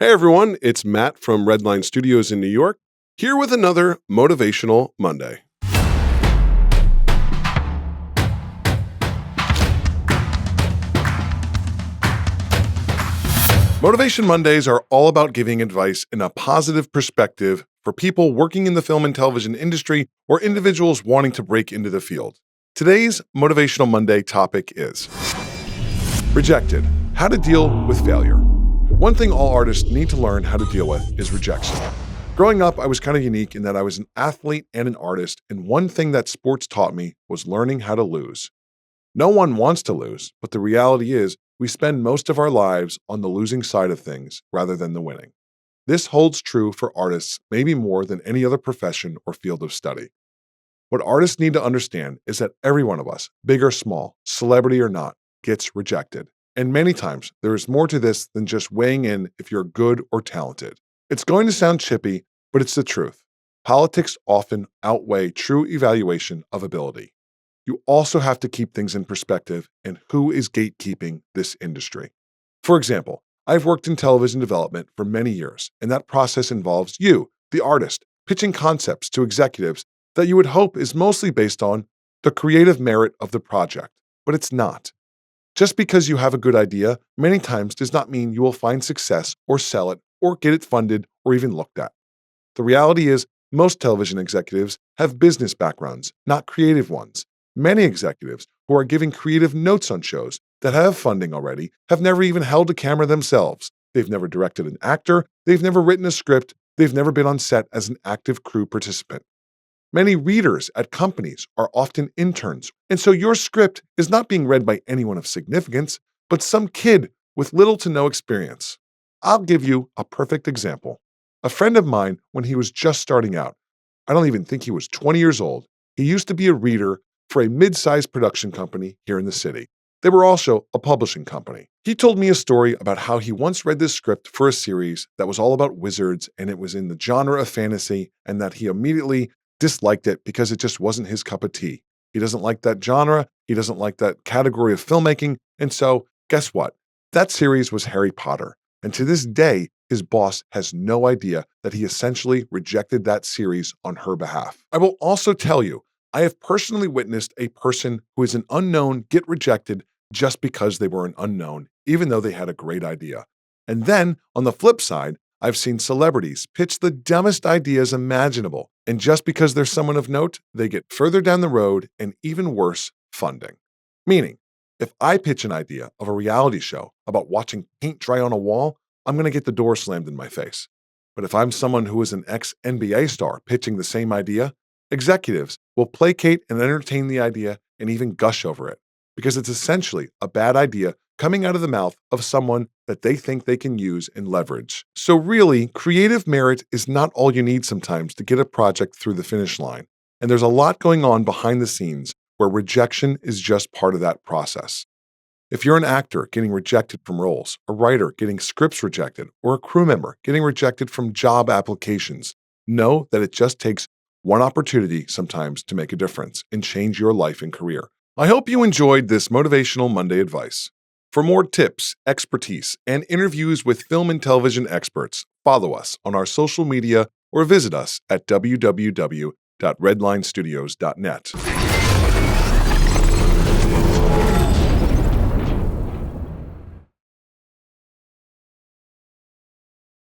Hey everyone, it's Matt from Redline Studios in New York, here with another Motivational Monday. Motivation Mondays are all about giving advice in a positive perspective for people working in the film and television industry or individuals wanting to break into the field. Today's Motivational Monday topic is Rejected, how to deal with failure. One thing all artists need to learn how to deal with is rejection. Growing up, I was kind of unique in that I was an athlete and an artist, and one thing that sports taught me was learning how to lose. No one wants to lose, but the reality is we spend most of our lives on the losing side of things rather than the winning. This holds true for artists maybe more than any other profession or field of study. What artists need to understand is that every one of us, big or small, celebrity or not, gets rejected. And many times, there is more to this than just weighing in if you're good or talented. It's going to sound chippy, but it's the truth. Politics often outweigh true evaluation of ability. You also have to keep things in perspective and who is gatekeeping this industry. For example, I've worked in television development for many years, and that process involves you, the artist, pitching concepts to executives that you would hope is mostly based on the creative merit of the project, but it's not. Just because you have a good idea many times does not mean you will find success or sell it or get it funded or even looked at. The reality is most television executives have business backgrounds, not creative ones. Many executives who are giving creative notes on shows that have funding already have never even held a camera themselves. They've never directed an actor, they've never written a script, they've never been on set as an active crew participant. Many readers at companies are often interns, and so your script is not being read by anyone of significance, but some kid with little to no experience. I'll give you a perfect example. A friend of mine, when he was just starting out, I don't even think he was 20 years old, he used to be a reader for a mid-sized production company here in the city. They were also a publishing company. He told me a story about how he once read this script for a series that was all about wizards and it was in the genre of fantasy, and that he immediately disliked it because it just wasn't his cup of tea. He doesn't like that genre, he doesn't like that category of filmmaking, and so guess what? That series was Harry Potter, and to this day, his boss has no idea that he essentially rejected that series on her behalf. I will also tell you, I have personally witnessed a person who is an unknown get rejected just because they were an unknown, even though they had a great idea. And then, on the flip side, I've seen celebrities pitch the dumbest ideas imaginable, and just because they're someone of note, they get further down the road and even worse, funding. Meaning, if I pitch an idea of a reality show about watching paint dry on a wall, I'm going to get the door slammed in my face. But if I'm someone who is an ex-NBA star pitching the same idea, executives will placate and entertain the idea and even gush over it, because it's essentially a bad idea coming out of the mouth of someone that they think they can use and leverage. So really, creative merit is not all you need sometimes to get a project through the finish line. And there's a lot going on behind the scenes where rejection is just part of that process. If you're an actor getting rejected from roles, a writer getting scripts rejected, or a crew member getting rejected from job applications, know that it just takes one opportunity sometimes to make a difference and change your life and career. I hope you enjoyed this Motivational Monday advice. For more tips, expertise, and interviews with film and television experts, follow us on our social media or visit us at www.redlinestudios.net.